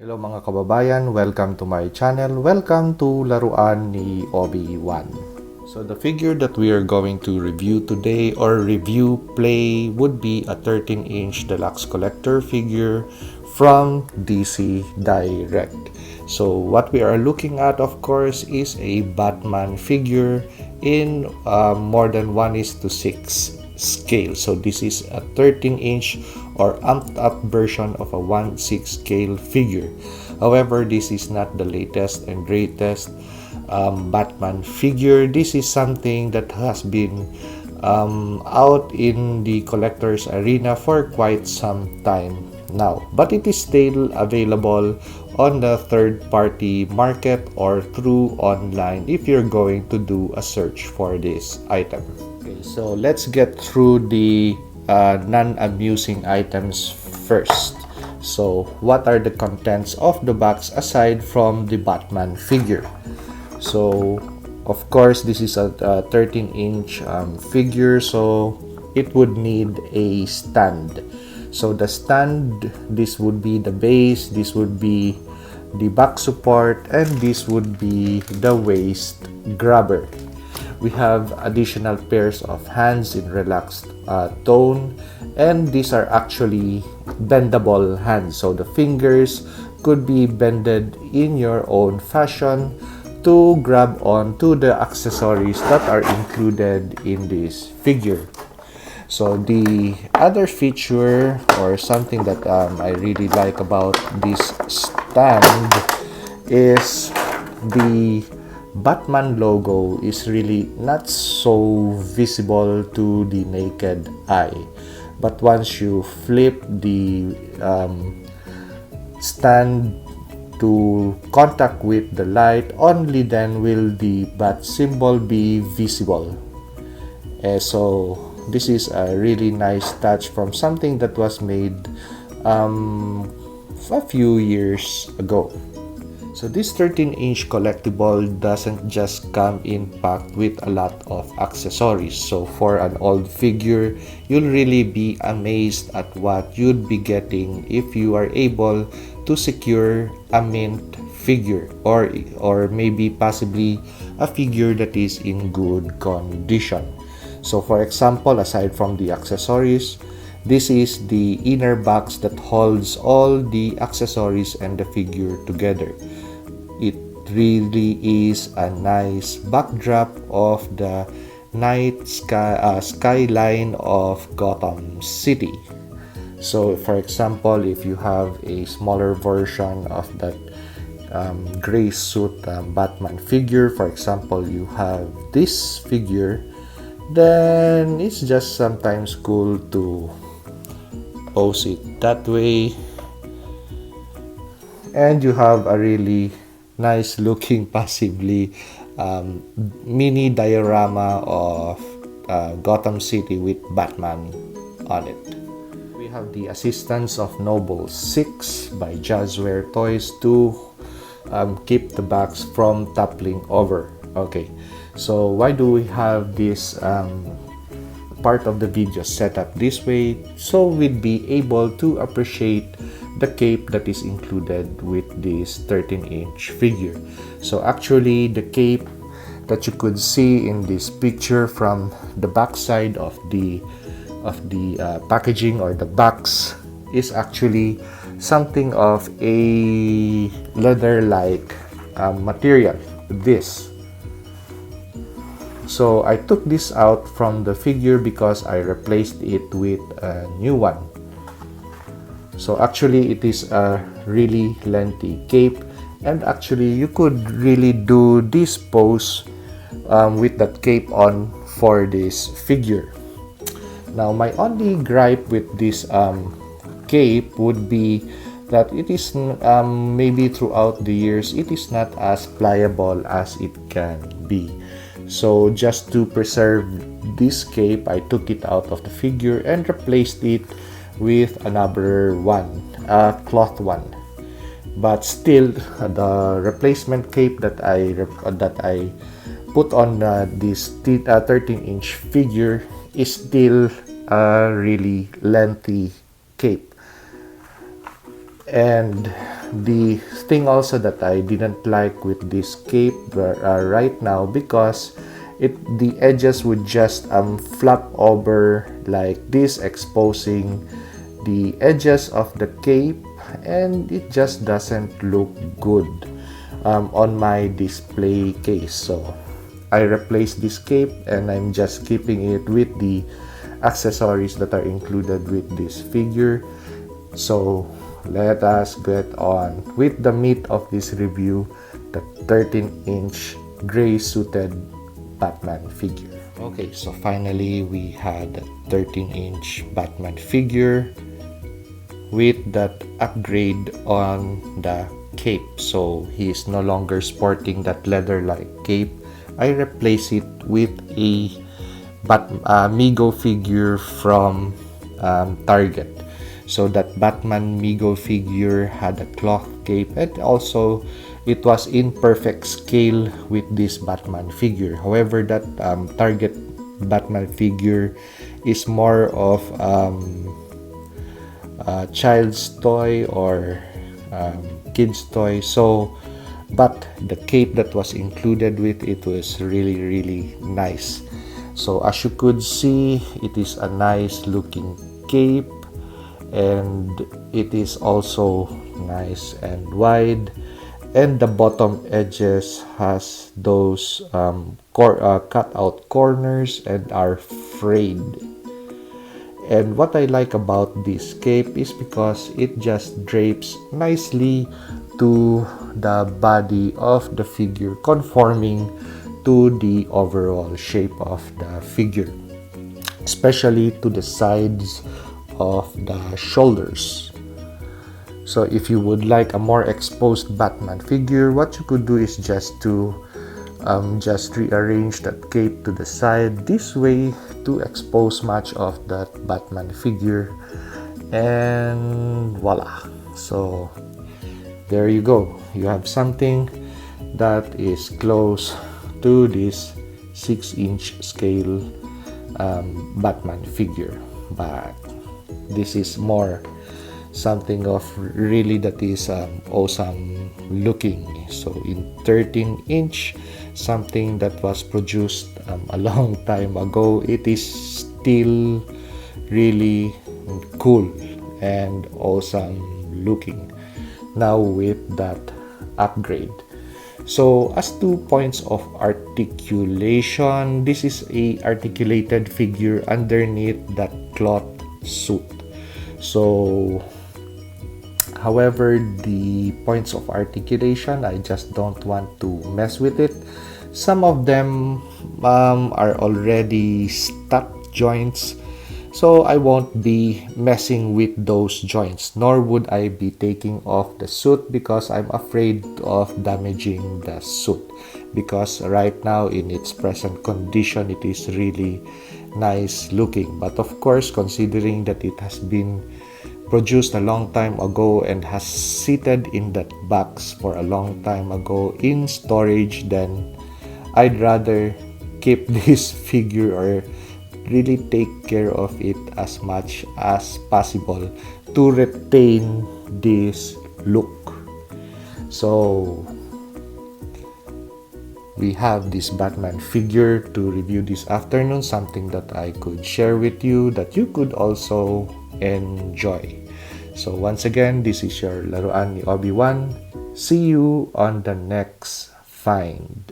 Hello mga kababayan, welcome to my channel. Welcome to Laruan ni Obi-Wan. So the figure that we are going to review today or review play would be a 13-inch deluxe collector figure from DC Direct. So what we are looking at, of course, is a Batman figure in more than 1:6 scale. So this is a 13-inch or amped up version of a 1/6 scale figure. However, this is not the latest and greatest Batman figure. This is something that has been out in the collector's arena for quite some time now, but it is still available on the third-party market or through online if you're going to do a search for this item. Okay, so let's get through the non-amusing items first. So what are the contents of the box aside from the Batman figure? So of course this is a 13-inch figure, so it would need a stand. So the stand, this would be the base, this would be the back support, and this would be the waist grabber. We have additional pairs of hands in relaxed tone, and these are actually bendable hands, so the fingers could be bended in your own fashion to grab onto the accessories that are included in this figure. So the other feature or something that I really like about this stand is the Batman logo is really not so visible to the naked eye, but once you flip the stand to contact with the light, only then will the bat symbol be visible. So this is a really nice touch from something that was made a few years ago. So this 13-inch collectible doesn't just come in packed with a lot of accessories. So for an old figure, you'll really be amazed at what you'd be getting if you are able to secure a mint figure or maybe possibly a figure that is in good condition. So for example, aside from the accessories, this is the inner box that holds all the accessories and the figure together. It really is a nice backdrop of the night skyline of Gotham City. So for example, if you have a smaller version of that gray suit Batman figure, for example, you have this figure, then it's just sometimes cool to pose it that way, and you have a really nice looking possibly mini diorama of Gotham City with Batman on it. We have the assistance of Noble 6 by Jazzware Toys to keep the box from toppling over. Okay, so why do we have this part of the video set up this way? So we'd be able to appreciate the cape that is included with this 13-inch figure. So actually the cape that you could see in this picture from the back side of the packaging or the box is actually something of a leather-like material, this. So I took this out from the figure because I replaced it with a new one. So actually it is a really lengthy cape, and actually you could really do this pose with that cape on for this figure. Now my only gripe with this cape would be that it is maybe throughout the years it is not as pliable as it can be. So just to preserve this cape, I took it out of the figure and replaced it with another one, a cloth one. But still, the replacement cape that I put on this 13-inch figure is still a really lengthy cape. And the thing also that I didn't like with this cape right now, because the edges would just flap over like this, exposing the edges of the cape, and it just doesn't look good on my display case. So I replaced this cape and I'm just keeping it with the accessories that are included with this figure. So let us get on with the meat of this review, the 13-inch gray suited Batman figure. Okay, so finally we had a 13-inch Batman figure with that upgrade on the cape. So he is no longer sporting that leather-like cape. I replace it with a Mego figure from Target. So that Batman Mego figure had a cloth cape, and also it was in perfect scale with this Batman figure. However, that Target Batman figure is more of a child's toy or kid's toy. So but the cape that was included with it was really nice. So as you could see, it is a nice looking cape, and it is also nice and wide, and the bottom edges has those cut out corners and are frayed. And what I like about this cape is because it just drapes nicely to the body of the figure, conforming to the overall shape of the figure, especially to the sides of the shoulders. So if you would like a more exposed Batman figure, what you could do is just to just rearrange that cape to the side this way to expose much of that Batman figure, and voila. So there you go, you have something that is close to this 6-inch scale Batman figure, but this is more something of really that is awesome looking. So in 13-inch, something that was produced a long time ago, it is still really cool and awesome looking now with that upgrade. So as to points of articulation, this is a articulated figure underneath that cloth suit. So however, the points of articulation, I just don't want to mess with it. Some of them are already stuck joints, so I won't be messing with those joints, nor would I be taking off the suit, because I'm afraid of damaging the suit, because right now in its present condition it is really nice looking. But of course, considering that it has been produced a long time ago and has seated in that box for a long time ago in storage, then I'd rather keep this figure, or really take care of it as much as possible to retain this look. So we have this Batman figure to review this afternoon, something that I could share with you that you could also enjoy. So once again, this is your Laruan ni Obi-Wan. See you on the next find.